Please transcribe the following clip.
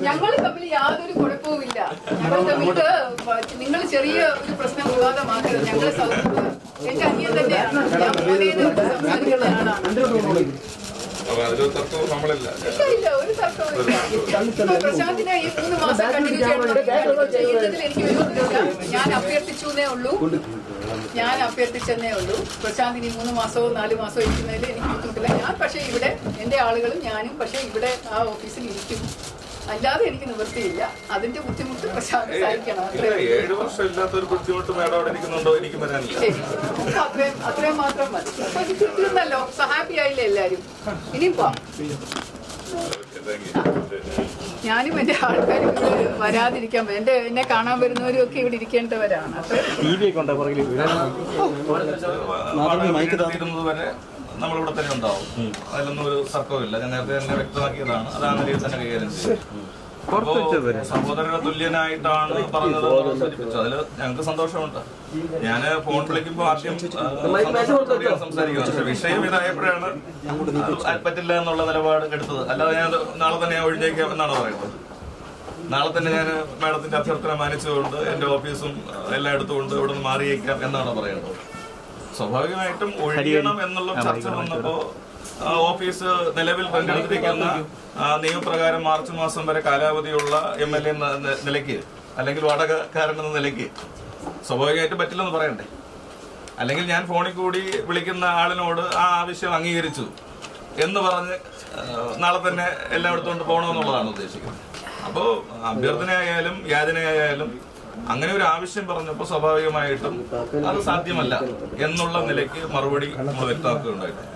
ഞങ്ങൾ തമ്മിൽ യാതൊരു കുഴപ്പവുമില്ല. ഞങ്ങൾ തമ്മിൽ നിങ്ങൾ ചെറിയ ഒരു പ്രശ്നം വിവാദമാക്കരുത്. ഞങ്ങൾ സൗഹൃദം. എന്റെ അനിയൻ തന്നെയാണ്. ഞാൻ സംസാരിക്കുന്ന ആളാണ്. ഇല്ല, ഒരു തർക്കവുമില്ല. പ്രശാന്തിനെ ഈ 3 മാസം കണ്ടിന്യൂ ചെയ്യുന്നതിൽ എനിക്ക് വിരോധമില്ല. ഞാൻ അഭ്യർത്ഥിച്ചെന്നേ ഉള്ളൂ. പ്രശാന്തിന് 3 മാസമോ 4 മാസമോ ഇരിക്കുന്നതിൽ എനിക്ക് ബുദ്ധിമുട്ടില്ല. ഞാൻ പക്ഷേ ഇവിടെ എന്റെ ആളുകളും ഞാനും പക്ഷേ ഇവിടെ ആ ഓഫീസിൽ ഇരിക്കും. അല്ലാതെ എനിക്ക് നിവൃത്തിയില്ല. അതിന്റെ ബുദ്ധിമുട്ട് പ്രശാന്ത് സഹിക്കണം. 7 വർഷം ഇല്ലാത്തൊരു ബുദ്ധിമുട്ട് മേഡം അവിടെ ഇരിക്കുന്നുണ്ടോ? എനിക്ക് വരാനില്ല. അത്രയും മാത്രം മതി. അപ്പൊ ഇത് തീർന്നല്ലോ. ഹാപ്പി ആയില്ലേ എല്ലാരും? ഇനിയും പോവാം. ഞാനും എന്റെ ആൾക്കാരും വരാതിരിക്കാൻ എന്നെ കാണാൻ വരുന്നവരും ഒക്കെ ഇവിടെ ഇരിക്കേണ്ടവരാണ്. വരെ നമ്മളിവിടെ തന്നെ ഉണ്ടാവും. അതിലൊന്നും ഒരു തർക്കമില്ല. ഞാൻ നേരത്തെ തന്നെ വ്യക്തമാക്കിയതാണ്. അത് ആ നിലയിൽ തന്നെ കൈകാര്യം ചെയ്യും. സഹോദരന്റെ തുല്യനായിട്ടാണ് പറഞ്ഞത്. അതിൽ ഞങ്ങൾക്ക് സന്തോഷമുണ്ട്. ഞാൻ ഫോൺ വിളിക്കുമ്പോൾ ആദ്യം സംസാരിക്കുന്നത്, പക്ഷെ വിഷയം ഇതായപ്പോഴാണ് പറ്റില്ല എന്നുള്ള നിലപാട് എടുത്തത്. അല്ലാതെ ഞാൻ നാളെ തന്നെ ഒഴിഞ്ഞേക്കാം എന്നാണ് പറയുന്നത്. നാളെ തന്നെ ഞാൻ മാഡത്തിന്റെ അഭ്യർത്ഥന മാനിച്ചുകൊണ്ട് എന്റെ ഓഫീസും എല്ലാം എടുത്തുകൊണ്ട് ഇവിടെ നിന്ന് മാറിയേക്കാം എന്നാണ് പറയുന്നത്. സ്വാഭാവികമായിട്ടും ഒഴിയണം എന്നുള്ള ചർച്ച വന്നപ്പോ ഓഫീസ് നിലവിൽ പങ്കെടുത്തിരിക്കുന്ന നിയമപ്രകാരം മാർച്ച് മാസം വരെ കാലാവധിയുള്ള MLA എന്ന നിലയ്ക്ക് അല്ലെങ്കിൽ വാടകക്കാരനെന്ന നിലയ്ക്ക് സ്വാഭാവികമായിട്ടും പറ്റില്ലെന്ന് പറയണ്ടേ? അല്ലെങ്കിൽ ഞാൻ ഫോണിൽ കൂടി വിളിക്കുന്ന ആളിനോട് ആ ആവശ്യം അംഗീകരിച്ചു എന്ന് പറഞ്ഞ് നാളെ തന്നെ എല്ലാം എടുത്തുകൊണ്ട് പോകണമെന്നുള്ളതാണ് ഉദ്ദേശിക്കുന്നത്. അപ്പോൾ അഭ്യർത്ഥനയായാലും യാചനയായാലും അങ്ങനെ ഒരു ആവശ്യം പറഞ്ഞപ്പോൾ സ്വാഭാവികമായിട്ടും അത് സാധ്യമല്ല എന്നുള്ള നിലയ്ക്ക് മറുപടി നമ്മൾ വ്യക്തമാക്കുകയുണ്ടായിട്ടുണ്ട്.